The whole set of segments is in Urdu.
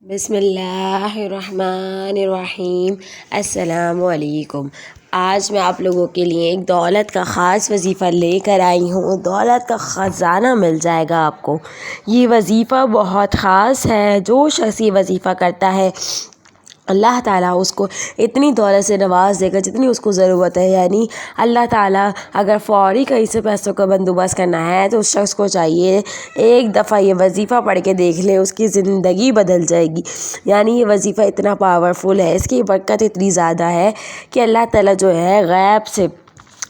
بسم اللہ الرحمن الرحیم۔ السلام علیکم۔ آج میں آپ لوگوں کے لیے ایک دولت کا خاص وظیفہ لے کر آئی ہوں۔ دولت کا خزانہ مل جائے گا آپ کو۔ یہ وظیفہ بہت خاص ہے۔ جو شخص یہ وظیفہ کرتا ہے اللہ تعالیٰ اس کو اتنی دولت سے نواز دے گا جتنی اس کو ضرورت ہے۔ یعنی اللہ تعالیٰ اگر فوری کہیں سے پیسوں کا بندوبست کرنا ہے تو اس شخص کو چاہیے ایک دفعہ یہ وظیفہ پڑھ کے دیکھ لے، اس کی زندگی بدل جائے گی۔ یعنی یہ وظیفہ اتنا پاورفل ہے، اس کی برکت اتنی زیادہ ہے کہ اللہ تعالیٰ جو ہے غیب سے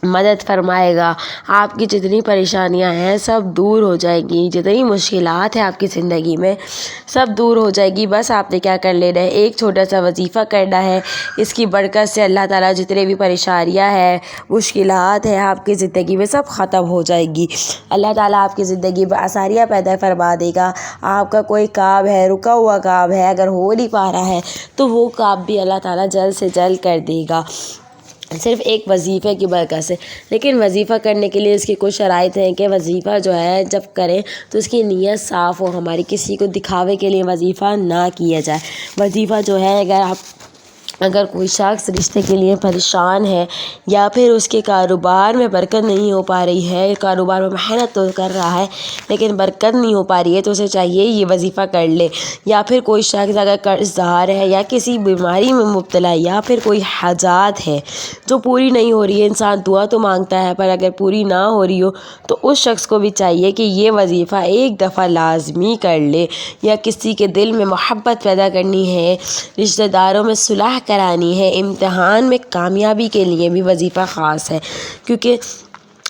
مدد فرمائے گا۔ آپ کی جتنی پریشانیاں ہیں سب دور ہو جائیں گی، جتنی مشکلات ہیں آپ کی زندگی میں سب دور ہو جائے گی۔ بس آپ نے کیا کر لینا ہے، ایک چھوٹا سا وظیفہ کرنا ہے۔ اس کی برکت سے اللہ تعالیٰ جتنے بھی پریشانیاں ہیں، مشکلات ہیں آپ کی زندگی میں سب ختم ہو جائے گی۔ اللہ تعالیٰ آپ کی زندگی میں آسانیاں پیدا فرما دے گا۔ آپ کا کوئی کام ہے، رکا ہوا کام ہے، اگر ہو نہیں پا رہا ہے تو وہ کام بھی اللہ تعالیٰ جلد سے جلد کر دے گا، صرف ایک وظیفے کی برکت سے۔ لیکن وظیفہ کرنے کے لیے اس کی کچھ شرائط ہیں کہ وظیفہ جو ہے جب کریں تو اس کی نیت صاف ہو، ہماری کسی کو دکھاوے کے لیے وظیفہ نہ کیا جائے۔ وظیفہ جو ہے اگر کوئی شخص رشتے کے لیے پریشان ہے یا پھر اس کے کاروبار میں برکت نہیں ہو پا رہی ہے، کاروبار میں محنت تو کر رہا ہے لیکن برکت نہیں ہو پا رہی ہے، تو اسے چاہیے یہ وظیفہ کر لے۔ یا پھر کوئی شخص اگر قرض دار ہے یا کسی بیماری میں مبتلا ہے یا پھر کوئی حاجات ہے جو پوری نہیں ہو رہی ہے، انسان دعا تو مانگتا ہے پر اگر پوری نہ ہو رہی ہو تو اس شخص کو بھی چاہیے کہ یہ وظیفہ ایک دفعہ لازمی کر لے۔ یا کسی کے دل میں محبت پیدا کرنی ہے، رشتہ داروں میں صلح کرانی ہے، امتحان میں کامیابی کے لیے بھی وظیفہ خاص ہے، کیونکہ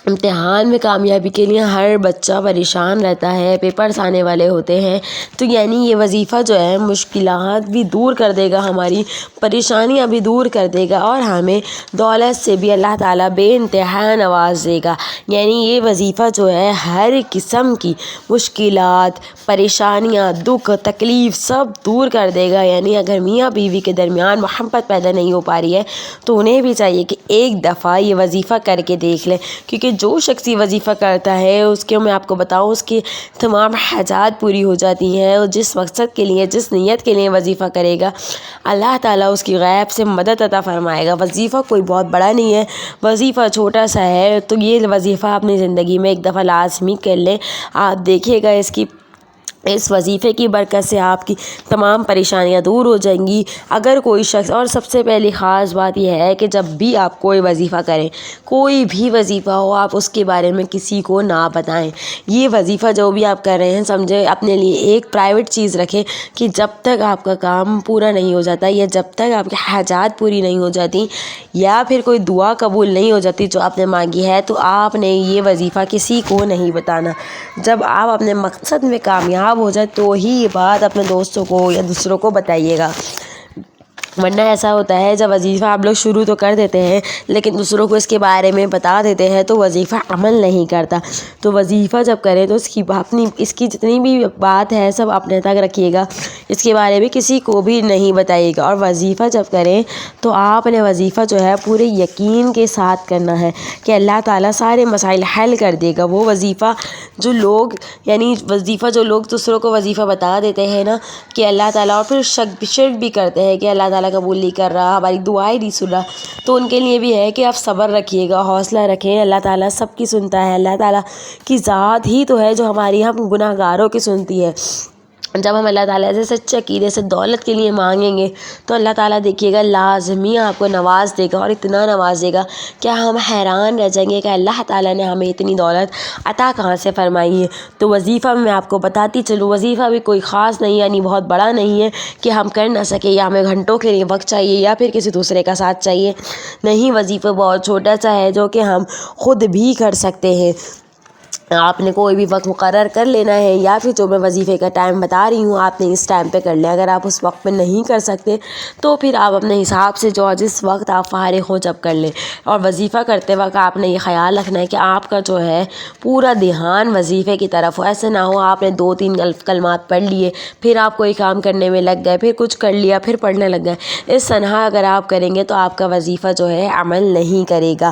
امتحان میں کامیابی کے لیے ہر بچہ پریشان رہتا ہے، پیپرز آنے والے ہوتے ہیں، تو یعنی یہ وظیفہ جو ہے مشکلات بھی دور کر دے گا، ہماری پریشانیاں بھی دور کر دے گا اور ہمیں دولت سے بھی اللہ تعالیٰ بے انتہا نواز دے گا۔ یعنی یہ وظیفہ جو ہے ہر قسم کی مشکلات، پریشانیاں، دکھ، تکلیف سب دور کر دے گا۔ یعنی اگر میاں بیوی کے درمیان محبت پیدا نہیں ہو پا رہی ہے تو انہیں بھی چاہیے کہ ایک دفعہ یہ وظیفہ کر کے دیکھ لیں، کیونکہ جو شخص یہ وظیفہ کرتا ہے اس کے میں آپ کو بتاؤں اس کی تمام حاجات پوری ہو جاتی ہیں، اور جس مقصد کے لیے جس نیت کے لیے وظیفہ کرے گا اللہ تعالیٰ اس کی غیب سے مدد عطا فرمائے گا۔ وظیفہ کوئی بہت بڑا نہیں ہے، وظیفہ چھوٹا سا ہے، تو یہ وظیفہ اپنی زندگی میں ایک دفعہ لازمی کر لیں۔ آپ دیکھیے گا اس وظیفے کی برکت سے آپ کی تمام پریشانیاں دور ہو جائیں گی۔ اگر کوئی شخص، اور سب سے پہلی خاص بات یہ ہے کہ جب بھی آپ کوئی وظیفہ کریں، کوئی بھی وظیفہ ہو، آپ اس کے بارے میں کسی کو نہ بتائیں۔ یہ وظیفہ جو بھی آپ کر رہے ہیں سمجھے اپنے لیے ایک پرائیویٹ چیز رکھیں کہ جب تک آپ کا کام پورا نہیں ہو جاتا یا جب تک آپ کی حاجات پوری نہیں ہو جاتی یا پھر کوئی دعا قبول نہیں ہو جاتی جو آپ نے مانگی ہے، تو آپ نے یہ وظیفہ کسی کو نہیں بتانا۔ جب آپ اپنے مقصد میں کامیاب ہو جائے تو ہی یہ بات اپنے دوستوں کو یا دوسروں کو بتائیے گا، ورنہ ایسا ہوتا ہے جب وظیفہ آپ لوگ شروع تو کر دیتے ہیں لیکن دوسروں کو اس کے بارے میں بتا دیتے ہیں تو وظیفہ عمل نہیں کرتا۔ تو وظیفہ جب کریں تو اس کی جتنی بھی بات ہے سب اپنے تک رکھیے گا، اس کے بارے میں کسی کو بھی نہیں بتائیے گا۔ اور وظیفہ جب کریں تو آپ نے وظیفہ جو ہے پورے یقین کے ساتھ کرنا ہے کہ اللہ تعالیٰ سارے مسائل حل کر دے گا۔ وہ وظیفہ جو لوگ دوسروں کو وظیفہ بتا دیتے ہیں نا کہ اللہ تعالیٰ، اور پھر شرک بھی کرتے ہیں کہ اللہ تعالیٰ قبول نہیں کر رہا، ہماری دعائیں نہیں سن رہا، تو ان کے لیے بھی ہے کہ آپ صبر رکھیے گا، حوصلہ رکھیں۔ اللہ تعالیٰ سب کی سنتا ہے، اللہ تعالیٰ کی ذات ہی تو ہے جو ہماری ہم گناہ گاروں کی سنتی ہے۔ جب ہم اللہ تعالیٰ سے سچے عقیدے سے دولت کے لیے مانگیں گے تو اللہ تعالیٰ دیکھیے گا لازمی آپ کو نواز دے گا، اور اتنا نواز دے گا کہ ہم حیران رہ جائیں گے کہ اللہ تعالیٰ نے ہمیں اتنی دولت عطا کہاں سے فرمائی ہے۔ تو وظیفہ میں آپ کو بتاتی چلوں، وظیفہ بھی کوئی خاص نہیں، یعنی بہت بڑا نہیں ہے کہ ہم کر نہ سکیں یا ہمیں گھنٹوں کے لیے وقت چاہیے یا پھر کسی دوسرے کا ساتھ چاہیے، نہیں، وظیفہ بہت چھوٹا سا ہے جو کہ ہم خود بھی کر سکتے ہیں۔ آپ نے کوئی بھی وقت مقرر کر لینا ہے یا پھر جو میں وظیفے کا ٹائم بتا رہی ہوں آپ نے اس ٹائم پہ کر لیں۔ اگر آپ اس وقت پہ نہیں کر سکتے تو پھر آپ اپنے حساب سے جس وقت آپ فارغ ہو جب کر لیں۔ اور وظیفہ کرتے وقت آپ نے یہ خیال رکھنا ہے کہ آپ کا جو ہے پورا دھیان وظیفے کی طرف ہو۔ ایسے نہ ہو آپ نے 2-3 کلمات پڑھ لیے پھر آپ کوئی کام کرنے میں لگ گئے، پھر کچھ کر لیا پھر پڑھنے لگ گئے، اس طرح اگر آپ کریں گے تو آپ کا وظیفہ جو ہے عمل نہیں کرے گا۔